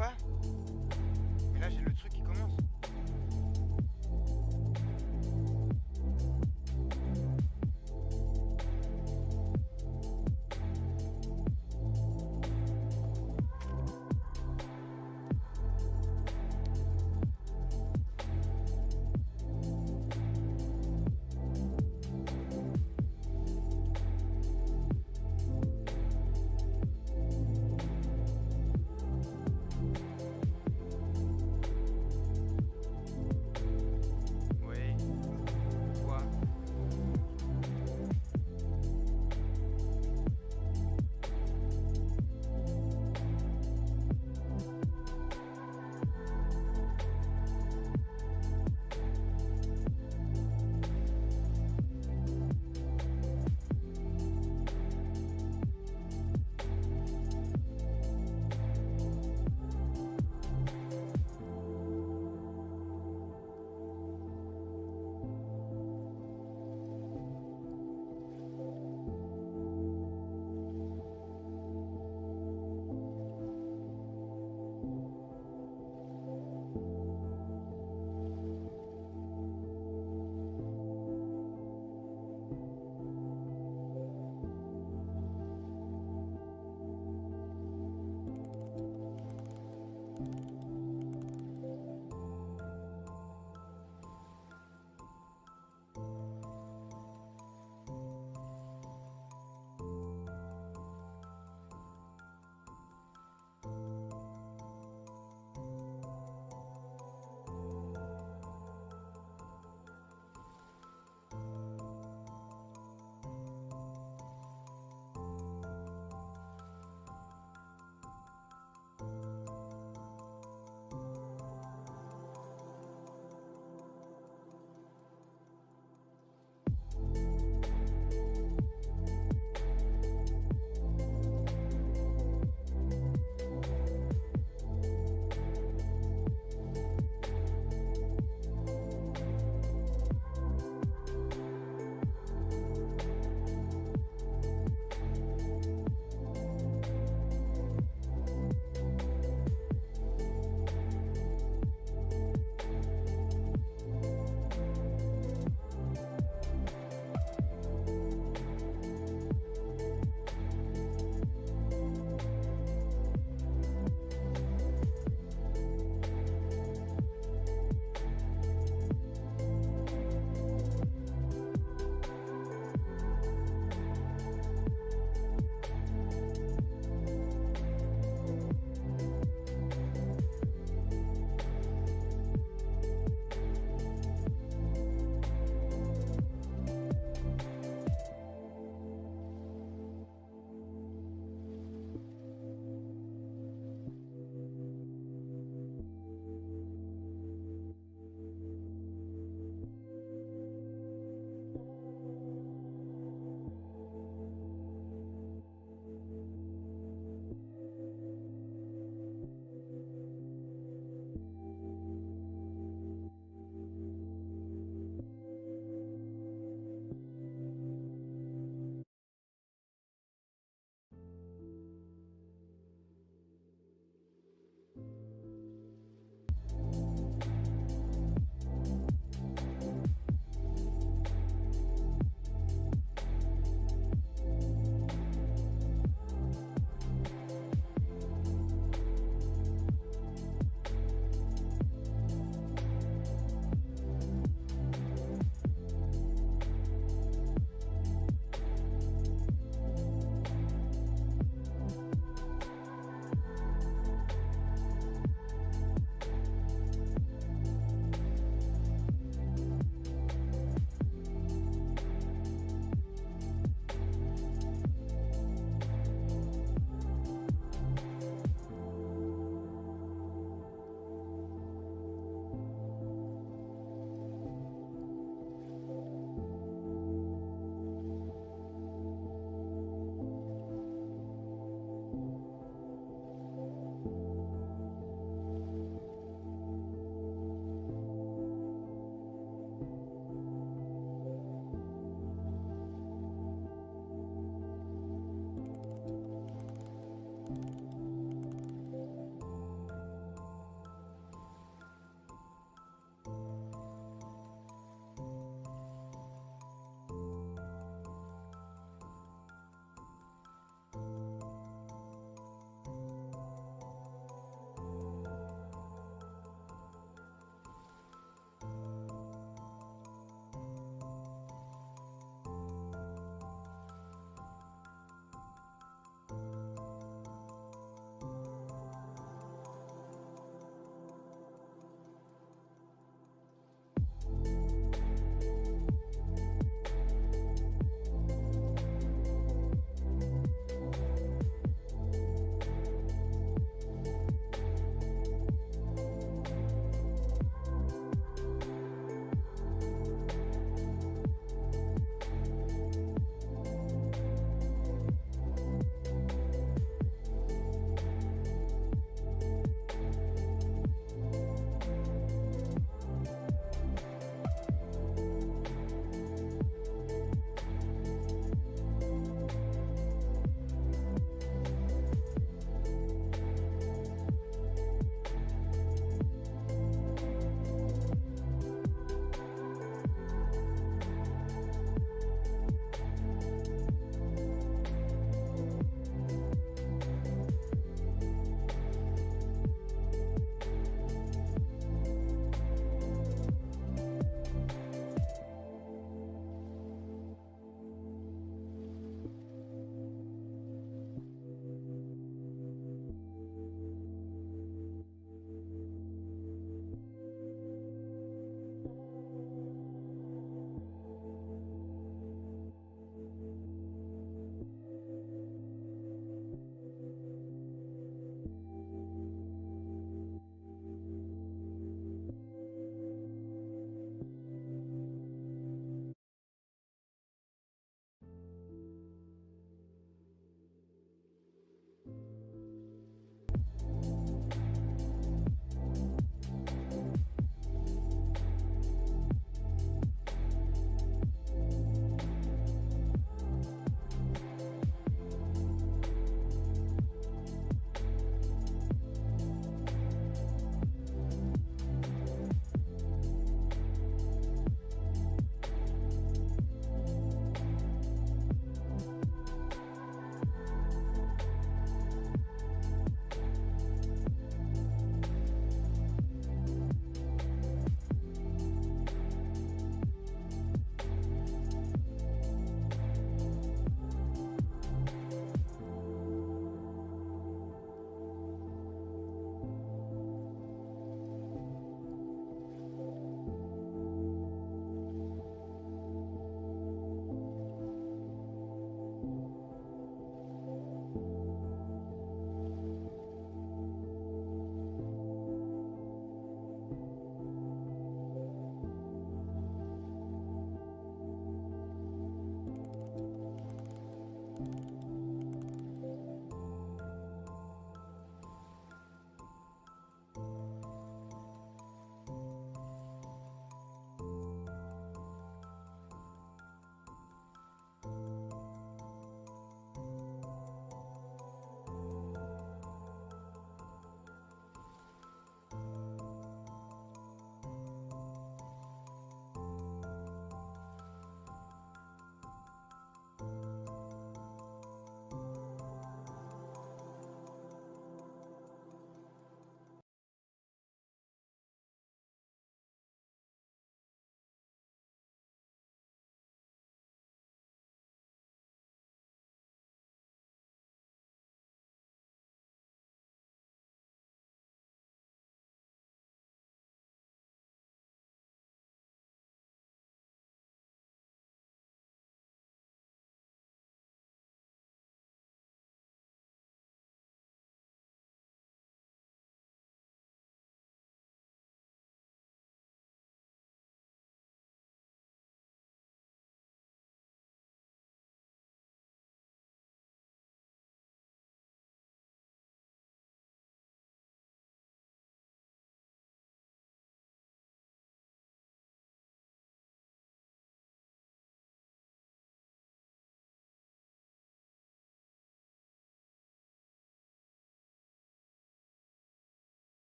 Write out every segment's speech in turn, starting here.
Quoi? Mais là j'ai le truc qui commence.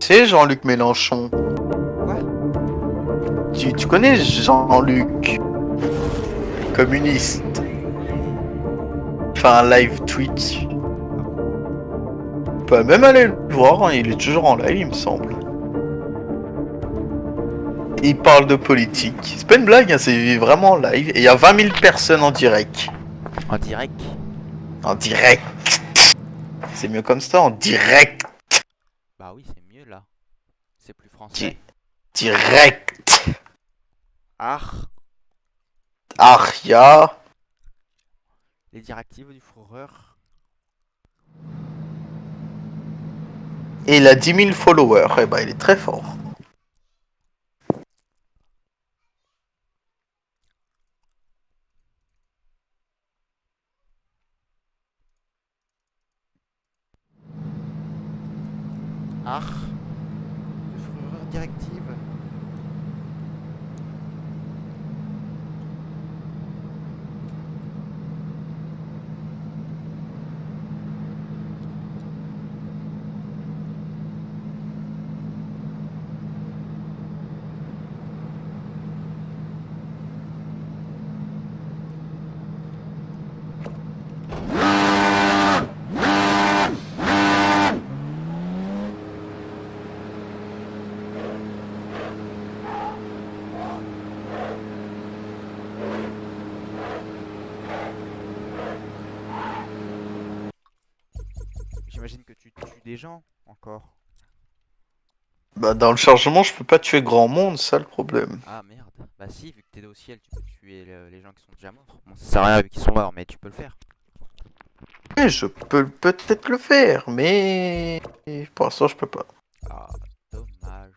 Tu sais, Jean-Luc Mélenchon. Quoi? Tu connais Jean-Luc, communiste. Fait un live Twitch. Ah bon? On peut même aller le voir, hein, il est toujours en live, il me semble. Il parle de politique. C'est pas une blague, hein, c'est vraiment en live. Et il y a 20 000 personnes en direct. En direct? En direct. C'est mieux comme ça, en direct. Bah oui, c'est mieux là. C'est plus français. Direct. Ah, Aria. les directives du Führer. Et il a 10 000 followers. Eh ben, il est très fort. Ah, le Führer directive. J'imagine que tu tues des gens encore. Bah, dans le chargement, je peux pas tuer grand monde, ça le problème. Ah merde. Bah si, vu que t'es au ciel, tu peux tuer les gens qui sont déjà morts. Bon, ça sert à rien vu qu'ils sont morts, mais tu peux le faire. Ouais, je peux peut-être le faire, mais pour l'instant, je peux pas. Ah, dommage.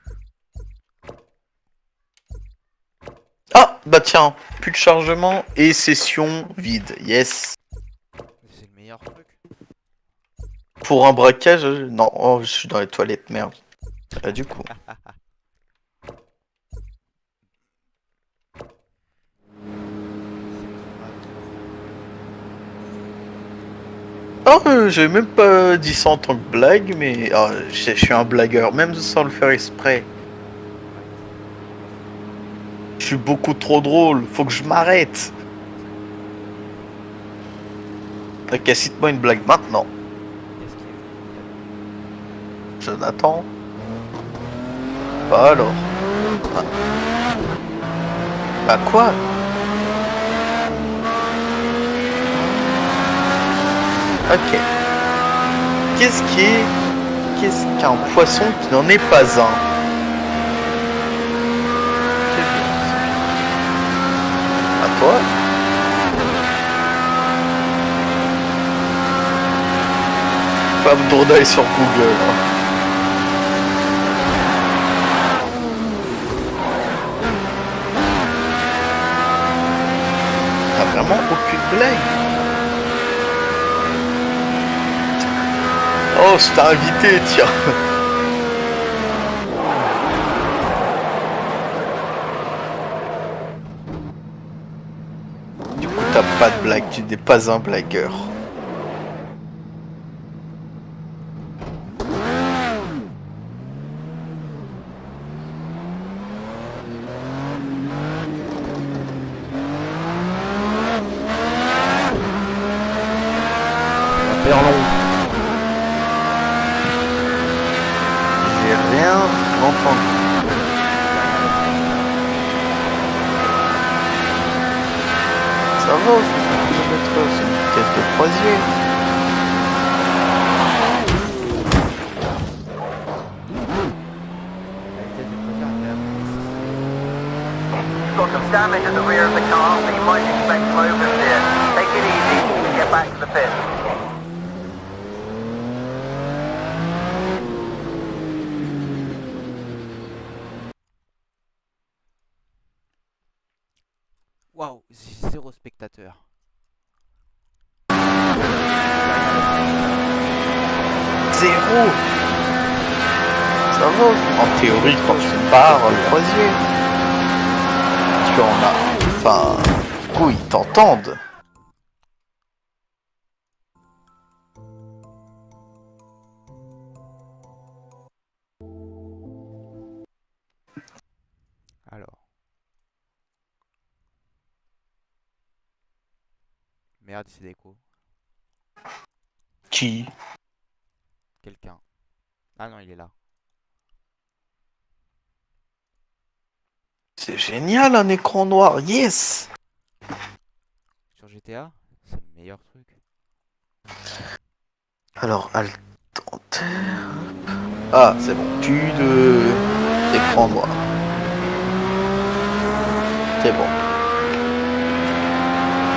Ah, bah tiens, plus de chargement et session vide. Yes. C'est le meilleur truc. Pour un braquage, non, oh, je suis dans les toilettes, merde. Ah, du coup. Oh, j'ai même pas dit ça en tant que blague, mais je suis un blagueur, même sans le faire exprès. Je suis beaucoup trop drôle, faut que je m'arrête. Ok, cite-moi une blague maintenant. Qu'est-ce qu'il y a? Jonathan. Bah alors. Ah. Bah quoi? Ok. Qu'est-ce qu'un poisson qui n'en est pas un? C'est bien. À toi? Pas me tourner sur Google. Hein. T'as vraiment aucune blague? Oh, je t'ai invité, tiens. Du coup, t'as pas de blague, tu n'es pas un blagueur. J'ai rien entendu. Ça va, je vais mettre c'est une vitesse de croisière. Got some damage at the rear of the car, so you might expect some oversteer. Take it easy and get back to the pit. Waouh, j'ai 0 spectateur. Zéro. Ça va. En théorie, quand tu pars le croisier, tu en as. Enfin, du coup, ils t'entendent. Merde, c'est d'écho. Qui? Quelqu'un. Ah non, il est là. C'est génial un écran noir, yes! Sur GTA, c'est le meilleur truc. Alors, Alt Enter. Ah, c'est bon. Plus de écran noir. C'est bon.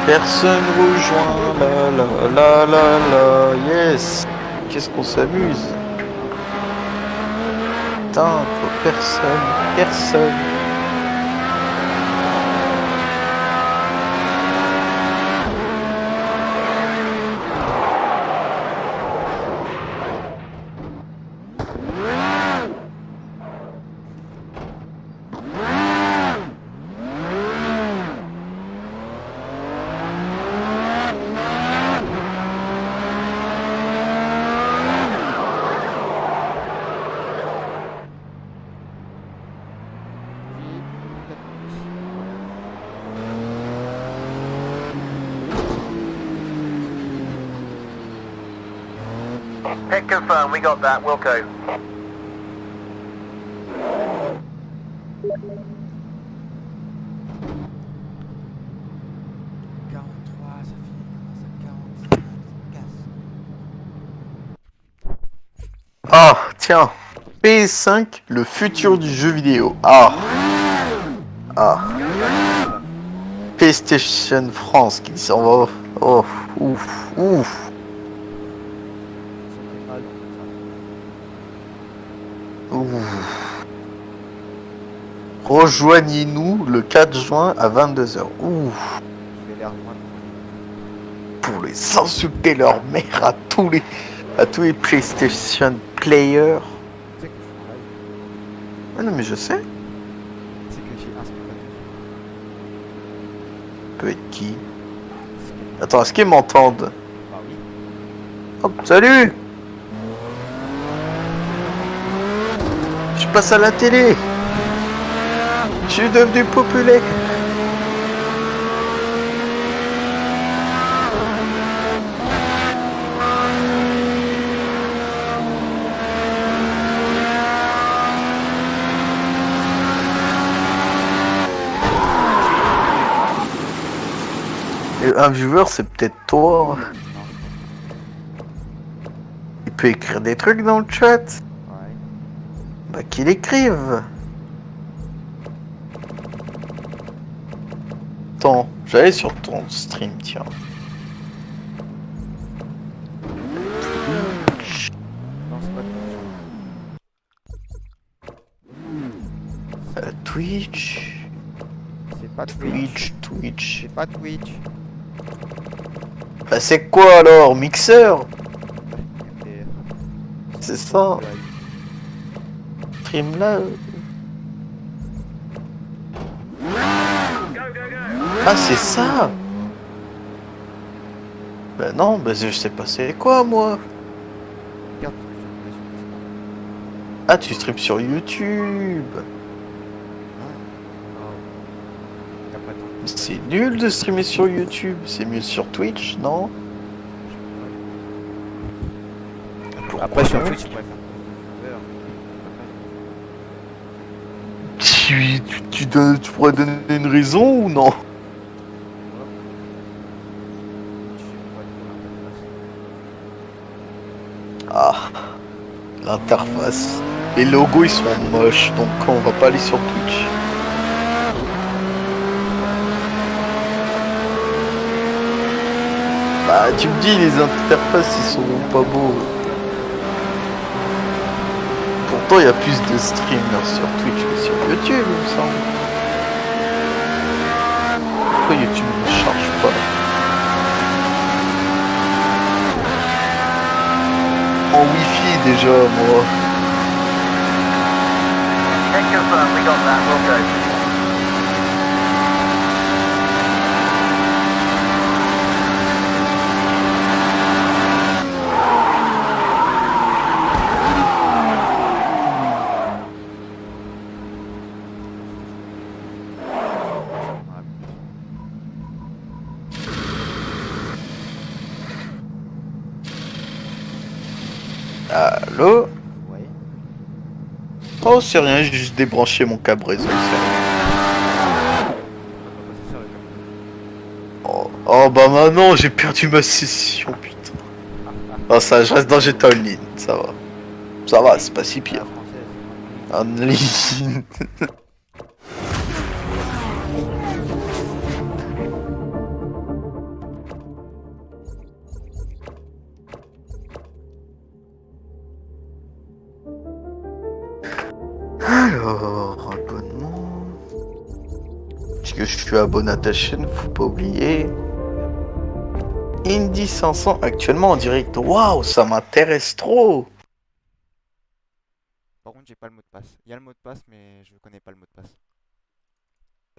Personne rejoint. La la la la la. Yes. Qu'est-ce qu'on s'amuse. Putain, personne. Personne. Hit confirm, we got that, Wilco. Ça finit à 45, Ah, tiens. PS5, le futur du jeu vidéo. Ah. Ah. PlayStation France qui s'en va. Oh, ouf, ouf. Ouf. Rejoignez-nous le 4 juin à 22h. Ouf. Je vais l'air loin. Pour les insulter leur mère à tous les PlayStation players. Tu sais que je travaille. Ah non mais je sais. Tu sais que j'ai un spectateur. Peut être qui? Attends, est-ce qu'ils m'entendent? Bah oui. Hop, salut! Je passe à la télé! Je suis devenu populaire! Et un viewer, c'est peut-être toi. Il peut écrire des trucs dans le chat. Ouais. Bah qu'il écrive. Attends, j'allais sur ton stream, tiens. Non, c'est pas Twitch. Twitch. C'est pas Twitch. Twitch. C'est pas Twitch. Bah c'est quoi alors? Mixeur? Et- C'est ça. Stream là. Ah c'est ça. Bah non, bah je sais pas c'est quoi moi. Regarde ce que j'ai fait Ah tu streams sur YouTube. T'as pas de temps. C'est nul de streamer sur YouTube, c'est mieux sur Twitch, non? Après sur Twitch, je pourrais faire Tu pourrais donner une raison ou non? Ah, l'interface. Les logos ils sont moches, donc on va pas aller sur Twitch. Bah tu me dis les interfaces ils sont pas beaux. Pourtant il y a plus de streamers sur Twitch que sur YouTube il me semble. Pourquoi YouTube ne charge pas? En wifi déjà moi. Hit confirm, we got that, Wilco. Allô? Ouais. Oh, c'est rien, j'ai juste débranché mon câble réseau. c'est rien. Oh, bah maintenant, j'ai perdu ma session, putain. Oh, ça, je reste dans GTA Online, ça va. Ça va, c'est pas si À la pire. française. Online. Alors, abonnement. Parce que je suis abonné à ta chaîne, faut pas oublier. Indy 500 actuellement en direct. Waouh, ça m'intéresse trop. Par contre, j'ai pas le mot de passe. Il y a le mot de passe, mais je connais pas le mot de passe.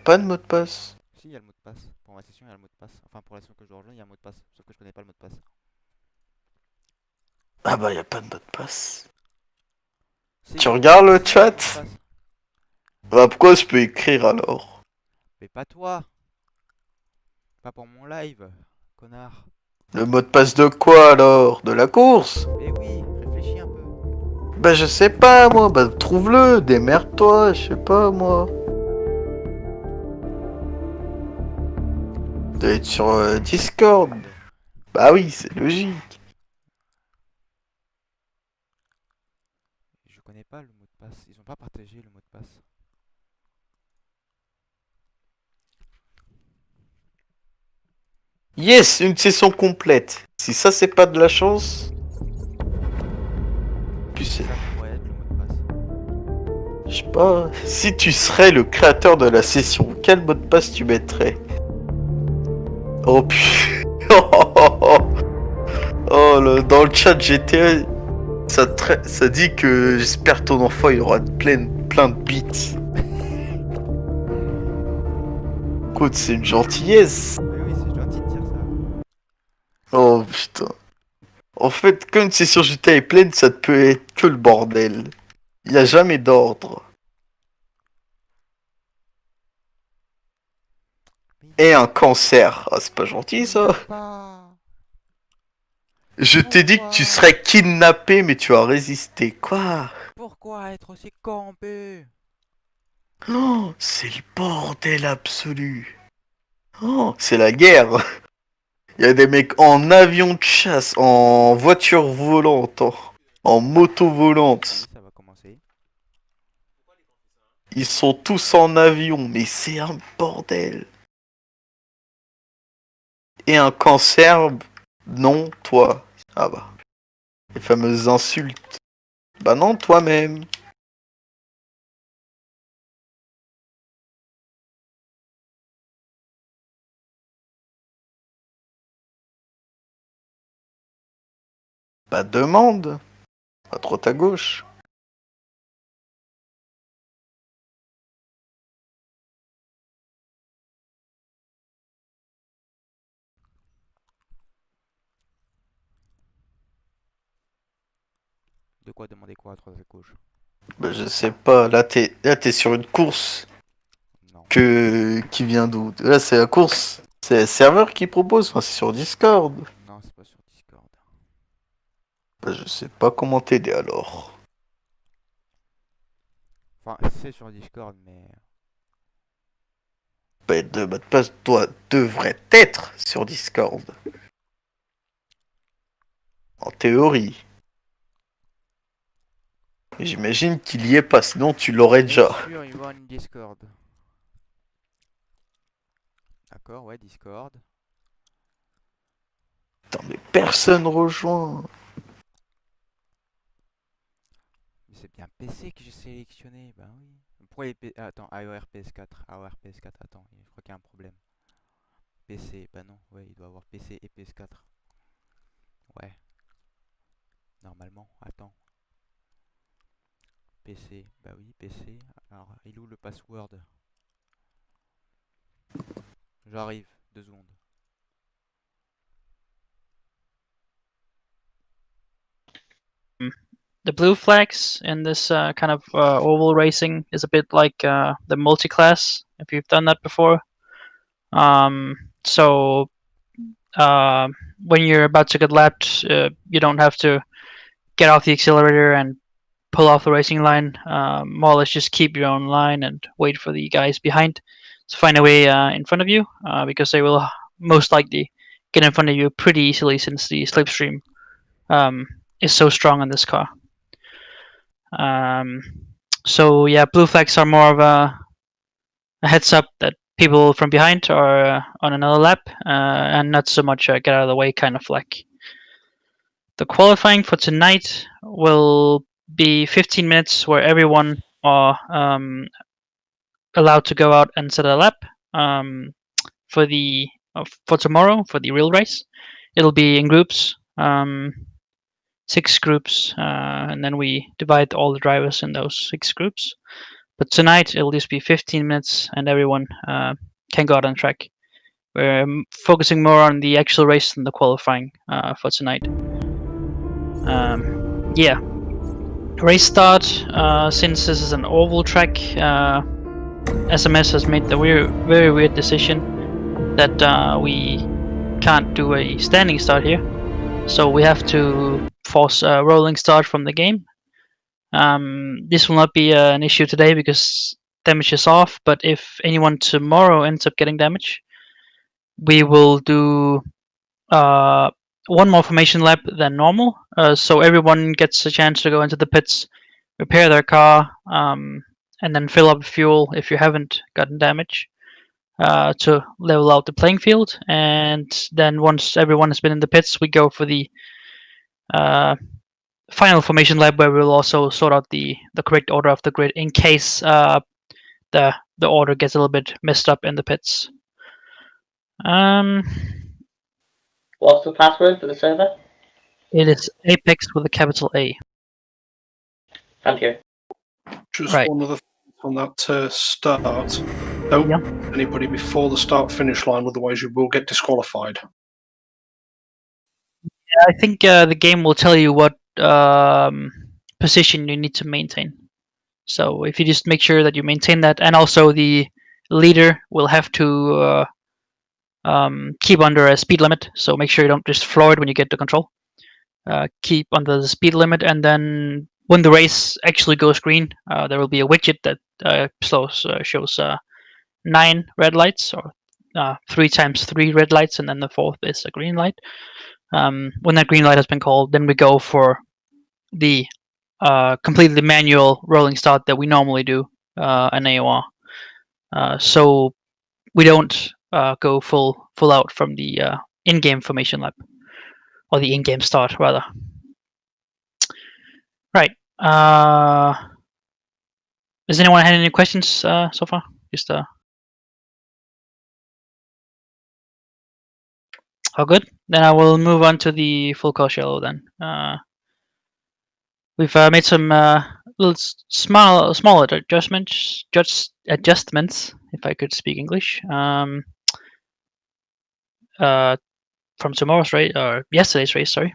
Pas de mot de passe. Si, il y a le mot de passe. Pour ma session, il y a le mot de passe. Enfin, pour la session que je rejoins, il y a un mot de passe. Sauf que je connais pas le mot de passe. Ah bah y a pas de mot de passe. Si, Tu regardes le si, il y a chat? mot de passe. Bah pourquoi je peux écrire alors? Mais pas toi. Pas pour mon live, connard. Le mot de passe de quoi alors? De la course? Mais oui, réfléchis un peu. Bah je sais pas moi, bah trouve-le, démerde-toi, je sais pas moi. Doit être sur Discord. Bah oui, c'est logique. Je connais pas le mot de passe. Ils ont pas partagé le mot de passe. Yes, une session complète. Si ça c'est pas de la chance. Puis c'est. Ça pourrait être le mot de passe. Je sais pas. Si tu serais le créateur de la session, quel mot de passe tu mettrais? Oh putain. Oh, dans le chat GTA, ça dit que j'espère ton enfant il aura plein de bits. Écoute, c'est une gentillesse. Mais oui, c'est gentil de dire ça. Oh putain. En fait, quand une session GTA est pleine, ça ne peut être que le bordel. Il n'y a jamais d'ordre. Et un cancer. Ah, c'est pas gentil ça. Pas. Je t'ai dit que tu serais kidnappé, mais tu as résisté. Quoi? Pourquoi être aussi campé? Oh, c'est le bordel absolu. Oh, c'est la guerre. Il y a des mecs en avion de chasse, en voiture volante, en moto volante. Ça va commencer. Ils sont tous en avion, mais c'est un bordel. Et un cancer, non, toi. Ah bah, les fameuses insultes. Bah non, toi-même. Bah demande. À droite à gauche. De quoi demander quoi à droite à gauche? Bah je sais pas, là t'es sur une course Non. qui vient d'où? Là c'est la course. C'est le serveur qui propose, enfin c'est sur Discord. Non, c'est pas sur Discord. Bah je sais pas comment t'aider alors. Enfin, c'est sur Discord, mais. Bah de mot de passe devrait être sur Discord. En théorie. J'imagine qu'il y est pas, sinon tu l'aurais Bien déjà. sûr, il va en Discord. D'accord, ouais, Discord. Putain, mais personne rejoint. Mais c'est bien PC que j'ai sélectionné, bah oui. Pourquoi les attends, AOR PS4, AOR PS4, attends, je crois qu'il y a un problème. PC, bah non, ouais, il doit avoir PC et PS4. Ouais, normalement, attends. PC, bah oui, PC. Alors, il est où le password? J'arrive, 2 secondes. The blue flags in this kind of oval racing is a bit like the multi-class, if you've done that before. So when you're about to get lapped, you don't have to get off the accelerator and pull off the racing line. More or less just keep your own line and wait for the guys behind to find a way in front of you, because they will most likely get in front of you pretty easily since the slipstream is so strong on this car. So yeah, blue flags are more of a heads up that people from behind are on another lap, and not so much a get out of the way kind of flag. The qualifying for tonight will be 15 minutes where everyone are allowed to go out and set a lap. For the for tomorrow, for the real race, it'll be in groups, 6 groups, and then we divide all the drivers in those 6 groups. But tonight it'll just be 15 minutes, and everyone can go out on track. We're focusing more on the actual race than the qualifying for tonight. Yeah, race start. Since this is an oval track, SMS has made the very weird decision that we can't do a standing start here, so we have to force a rolling start from the game. This will not be an issue today because damage is off, but if anyone tomorrow ends up getting damage, we will do one more formation lap than normal, so everyone gets a chance to go into the pits, repair their car, and then fill up fuel if you haven't gotten damage, to level out the playing field. And then once everyone has been in the pits, we go for the final formation lab, where we'll also sort out the correct order of the grid in case the order gets a little bit messed up in the pits. What's the password for the server? It is Apex with a capital A. Thank you. Just Right. one other thing on that start. Don't Yeah. anybody before the start-finish line, otherwise you will get disqualified. I think the game will tell you what position you need to maintain. So if you just make sure that you maintain that, and also the leader will have to keep under a speed limit. So make sure you don't just floor it when you get to control. Keep under the speed limit, and then when the race actually goes green, there will be a widget that shows 9 red lights, or 3 times 3 red lights, and then the 4th is a green light. When that green light has been called, then we go for the completely manual rolling start that we normally do, an AOR. So we don't go full out from the in-game formation lap, or the in-game start rather. Right. Has anyone had any questions so far? Just all good. Then I will move on to the full course yellow. Then we've made some little small adjustments. If I could speak English. From tomorrow's race, or yesterday's race, sorry.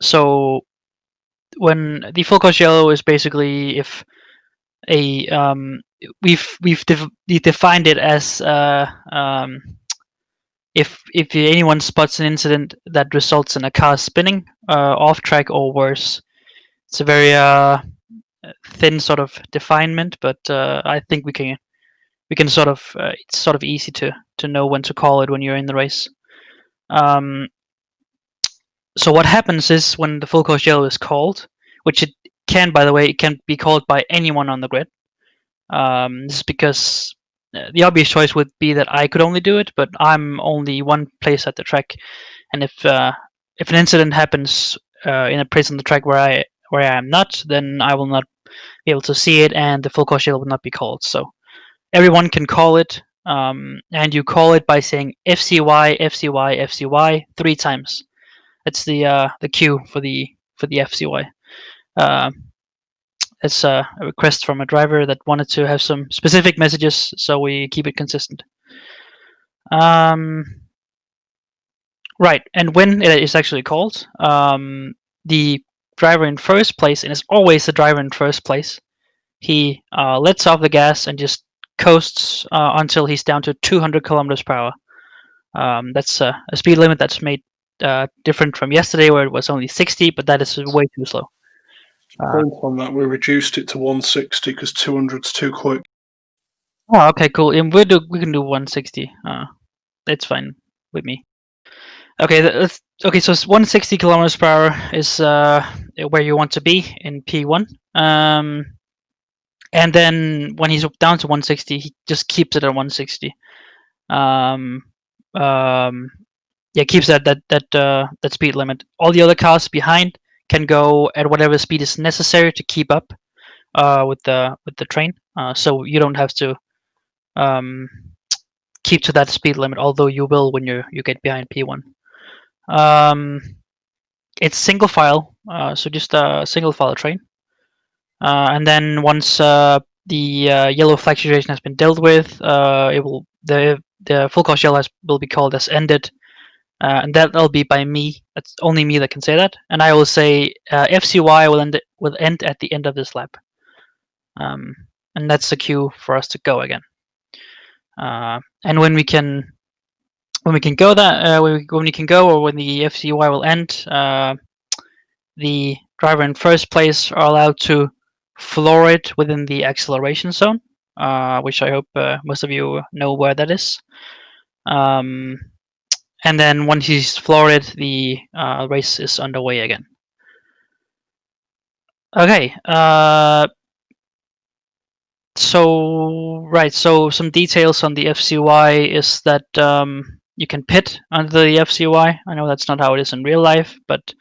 So when the full course yellow is basically if a we've defined it as if anyone spots an incident that results in a car spinning off track or worse. It's a very thin sort of definement, but I think we can sort of it's sort of easy to know when to call it when you're in the race. So what happens is when the full course yellow is called, which it can, by the way, it can be called by anyone on the grid. This is because the obvious choice would be that I could only do it, but I'm only one place at the track, and if an incident happens in a place on the track where I am not, then I will not be able to see it, and the full course yellow will not be called. So everyone can call it, and you call it by saying FCY, FCY, FCY 3 times. That's the cue for the FCY. It's a request from a driver that wanted to have some specific messages, so we keep it consistent. Right, and when it is actually called, the driver in first place, and it's always the driver in first place, he lets off the gas and just coasts until he's down to 200 kilometers per hour. That's a speed limit that's made different from yesterday where it was only 60, but that is way too slow. Point on that, we reduced it to 160 because 200's too quick. Oh, okay, cool. And we can do 160. It's fine with me. Okay, okay. So 160 kilometers per hour is where you want to be in P1. And then when he's down to 160, he just keeps it at 160. Yeah, keeps that speed limit. All the other cars behind can go at whatever speed is necessary to keep up with the train. So you don't have to keep to that speed limit, although you will when you get behind P1. It's single file, so just a single file train. And then once the yellow flag situation has been dealt with, it will the full course yellow will be called as ended, and that'll be by me. That's only me that can say that, and I will say FCY will end at the end of this lap, and that's the cue for us to go again. And when we can go that when we can go, or when the FCY will end, the driver in first place are allowed to floor it within the acceleration zone, which I hope most of you know where that is. And then once he's floored it, the race is underway again. Okay. So some details on the FCY is that you can pit under the FCY. I know that's not how it is in real life, but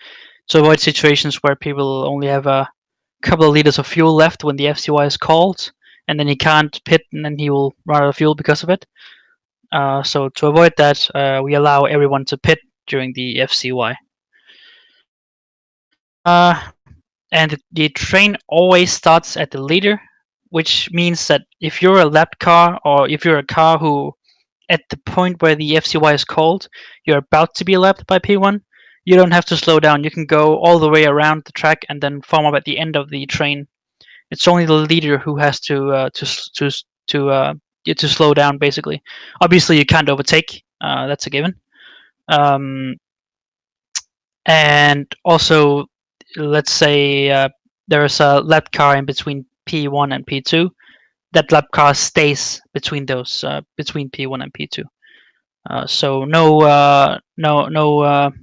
to avoid situations where people only have a couple of liters of fuel left when the FCY is called, and then he can't pit, and then he will run out of fuel because of it. So to avoid that, we allow everyone to pit during the FCY. And the train always starts at the leader, which means that if you're a lapped car, or if you're a car who, at the point where the FCY is called, you're about to be lapped by P1, you don't have to slow down. You can go all the way around the track and then form up at the end of the train. It's only the leader who has to slow down, basically. Obviously, you can't overtake. That's a given. And also, let's say there's a lap car in between P1 and P2. That lap car stays between those between P1 and P2. So no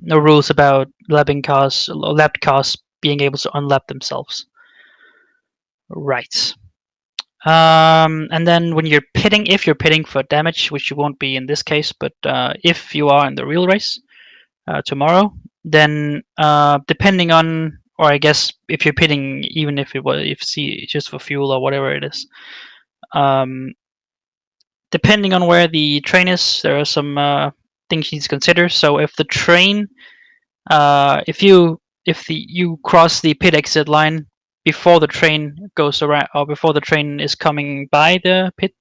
rules about lapped cars being able to unlap themselves. Right. And then when you're pitting, if you're pitting for damage, which you won't be in this case, but if you are in the real race tomorrow, then depending on, or I guess if you're pitting, even if just for fuel or whatever it is, depending on where the train is, there are some things you need to consider. So if the train, if you cross the pit exit line before the train goes around, or before the train is coming by the pit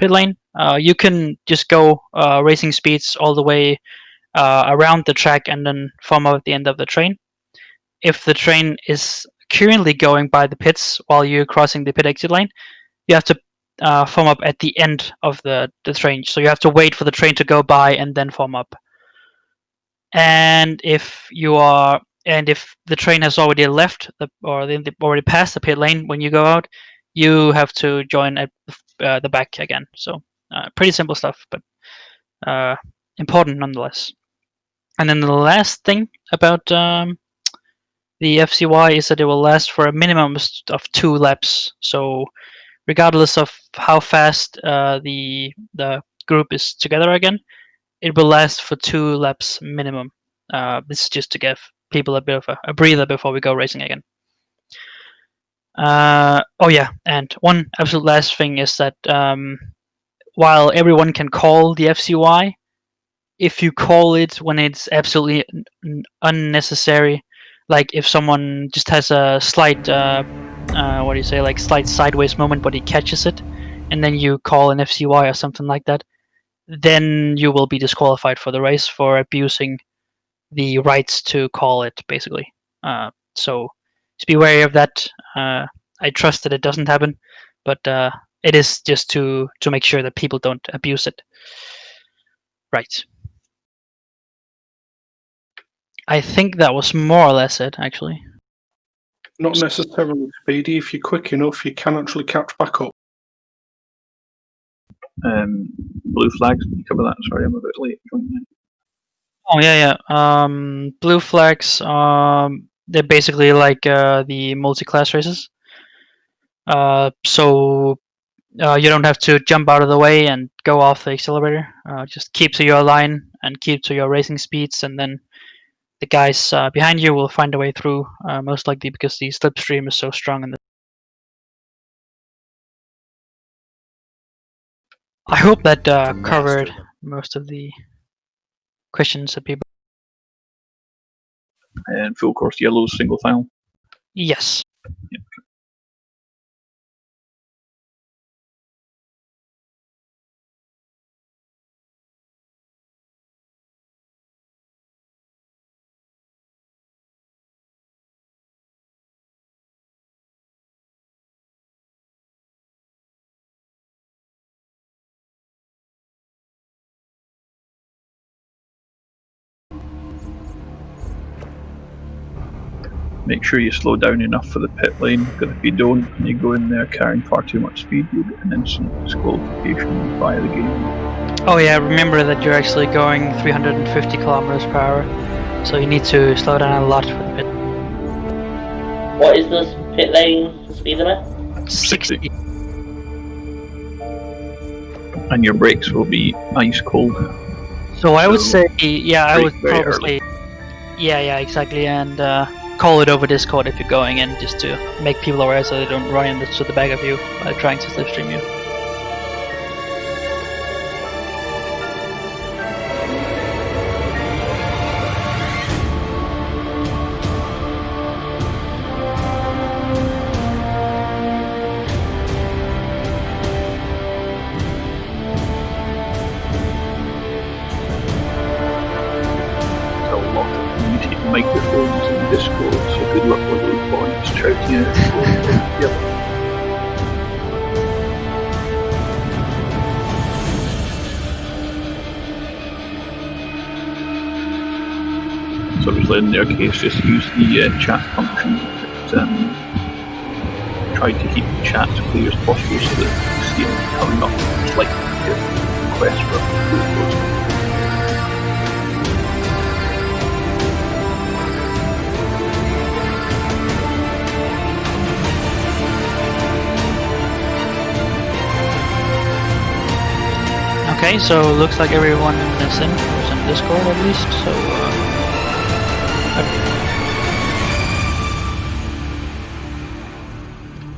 lane, you can just go racing speeds all the way around the track and then form up at the end of the train. If the train is currently going by the pits while you're crossing the pit exit line, you have to form up at the end of the train. So you have to wait for the train to go by and then form up. And if the train has already left or already passed the pit lane when you go out, you have to join at the back again. So pretty simple stuff, but important nonetheless. And then the last thing about the FCY is that it will last for a minimum of 2 laps. So regardless of how fast the group is together again, it will last for 2 laps minimum. This is just to give people a bit of a breather before we go racing again. Oh yeah, and one absolute last thing is that while everyone can call the FCY, if you call it when it's absolutely unnecessary, like if someone just has a slight like slight sideways moment but he catches it, and then you call an FCY or something like that, then you will be disqualified for the race for abusing the rights to call it, basically. So just be wary of that. I trust that it doesn't happen, but it is just to make sure that people don't abuse it. Right. I think that was more or less it, actually. Not necessarily speedy. If you're quick enough, you can actually catch back up. Blue flags, can you cover that? Sorry, I'm a bit late. Oh yeah. Blue flags. They're basically like the multi-class races. So you don't have to jump out of the way and go off the accelerator. Just keep to your line and keep to your racing speeds, and then the guys behind you will find a way through. Most likely because the slipstream is so strong in the. I hope that covered master them. most of the questions that people. And full course yellows, single file. Yes. Yep. Make sure you slow down enough for the pit lane, because if you don't and you go in there carrying far too much speed, you'll get an instant disqualification via the game. Oh yeah, remember that you're actually going 350 kilometers per hour, so you need to slow down a lot for the pit. What is the pit lane speed limit? 60. And your brakes will be ice cold. So I would So, say, yeah, I would very probably say, yeah, exactly, and call it over Discord if you're going in, just to make people aware so they don't run into the back of you while trying to slipstream you. There's a lot of muted microphones in Discord, so good luck with those boys shouting out. Yep. So obviously in their case, just use the chat function. Try to keep the chat as clear as possible so that you see it coming up. It's like a request for a Okay, so looks like everyone is in, who's in Discord at least, so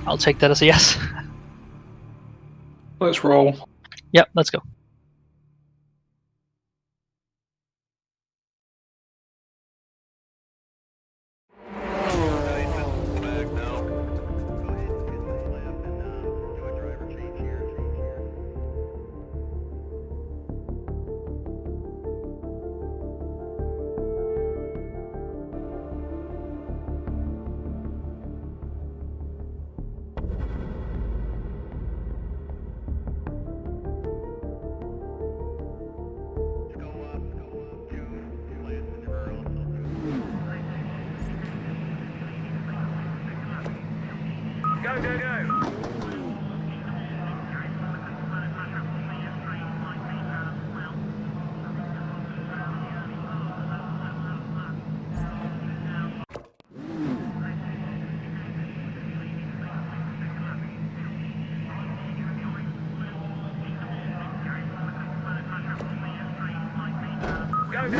I'll take that as a yes. Let's roll. Yep, let's go. Go, go, go! Go, go!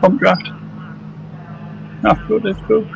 pump draft. Let's go.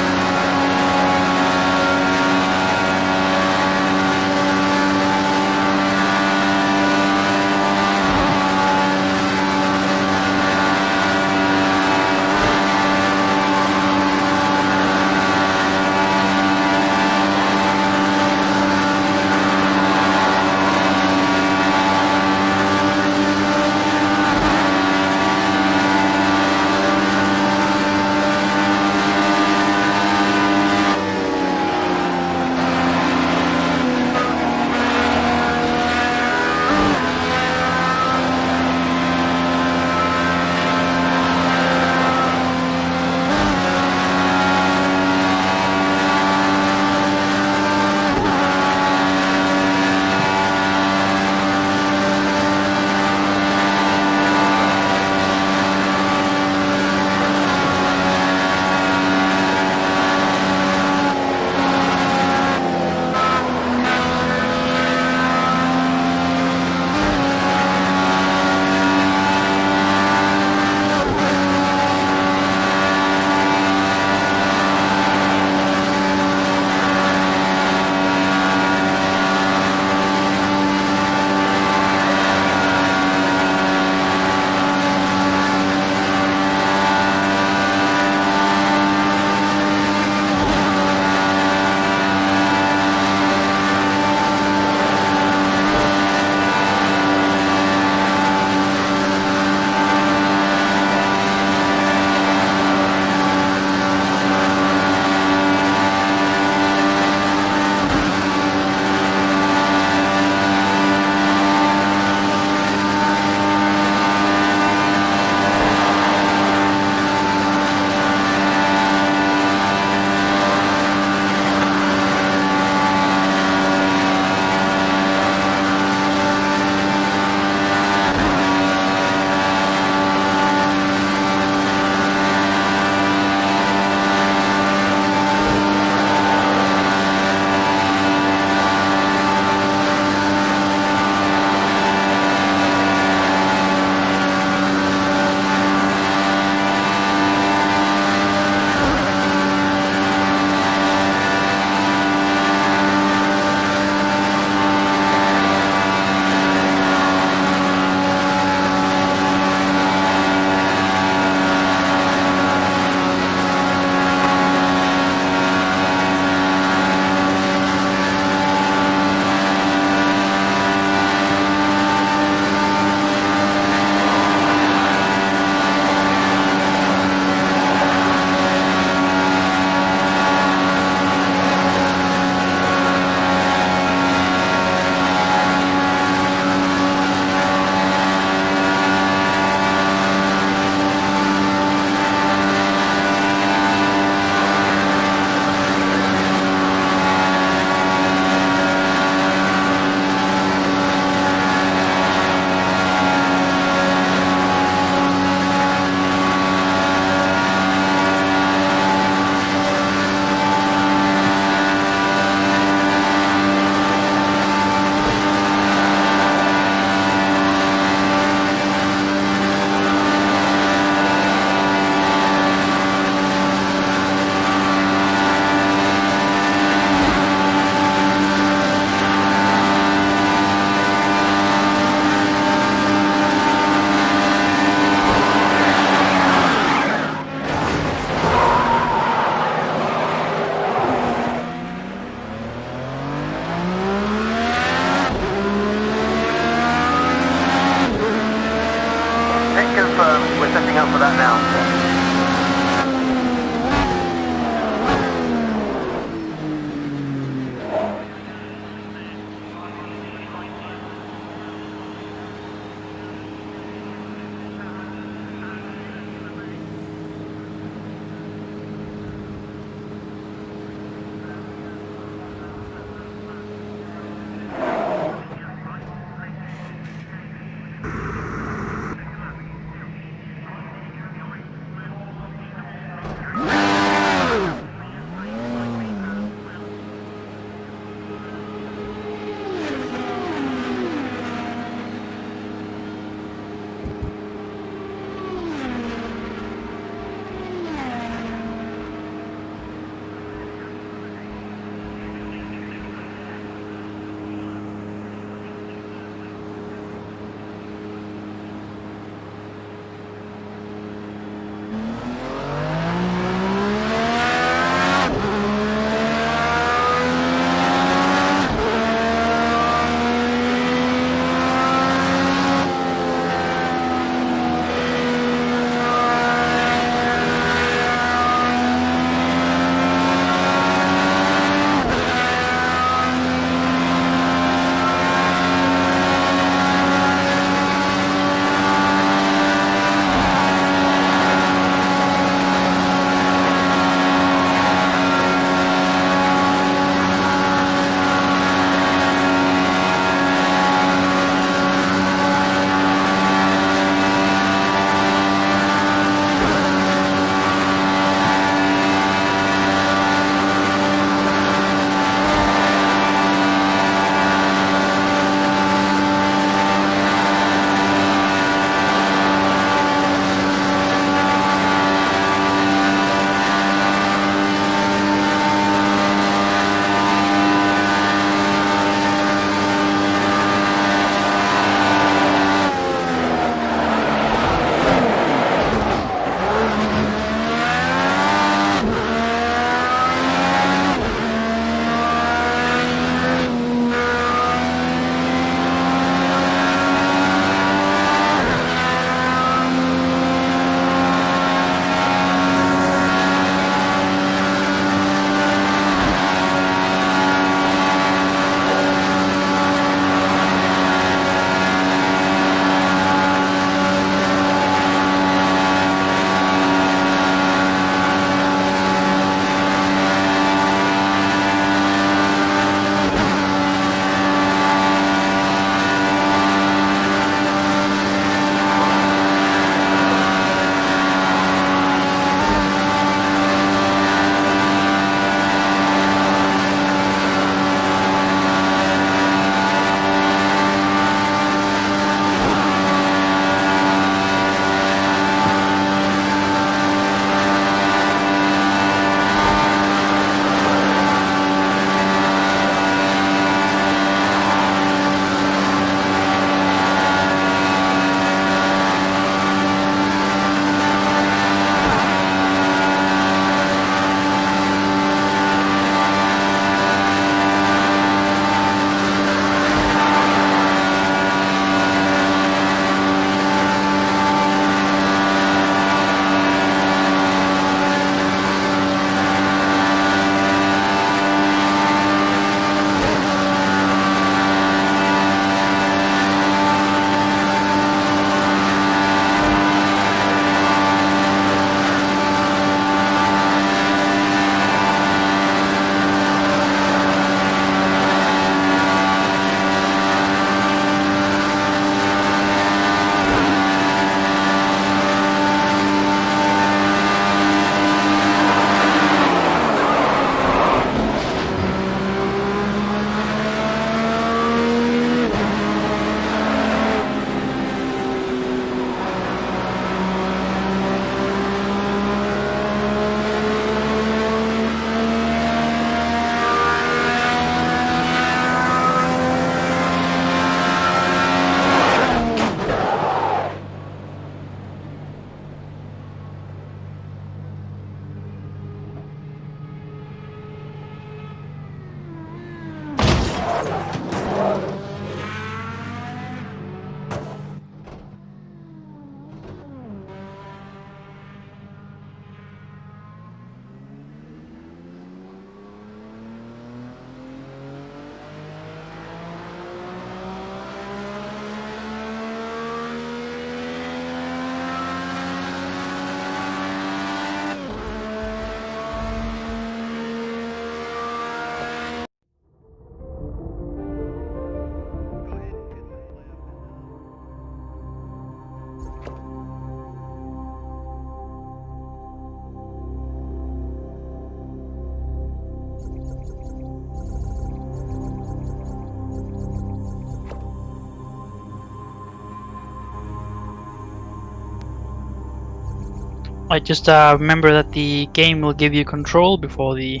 I just remember that the game will give you control before the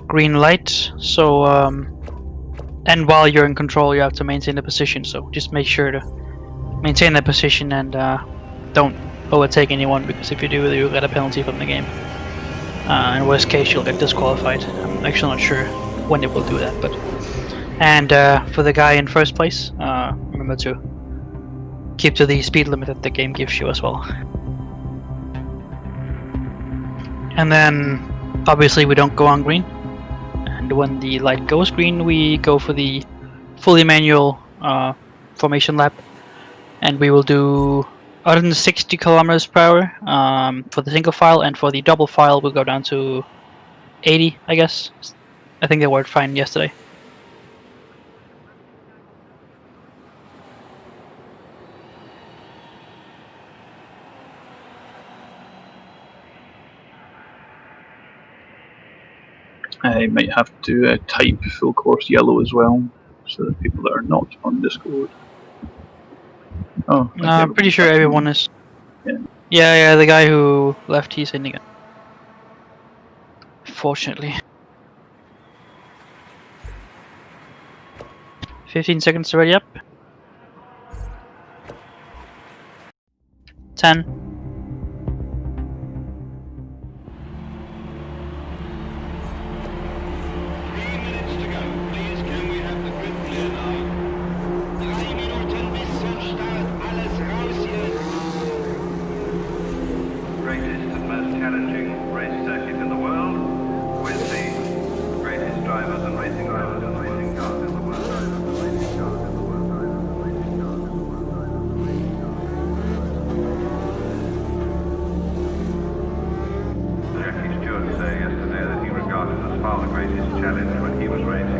green light. So, and while you're in control, you have to maintain the position. So just make sure to maintain that position and don't overtake anyone, because if you do, you'll get a penalty from the game. In worst case, you'll get disqualified. I'm actually not sure when it will do that, but. And for the guy in first place, remember to keep to the speed limit that the game gives you as well. And then, obviously, we don't go on green. And when the light goes green, we go for the fully manual formation lap. And we will do 160 kilometers per hour for the single file, and for the double file, we'll go down to 80, I guess. I think they were fine yesterday. I might have to type full course yellow as well, so that people that are not on Discord. Oh, No, I'm pretty sure everyone is. Yeah. Yeah, the guy who left, he's in again. Fortunately. 15 seconds to ready up. 10. Greatest and most challenging race circuit in the world, with the greatest drivers and racing drivers and racing cars in the world. Jackie Stewart said yesterday that he regarded as far the greatest challenge when he was racing.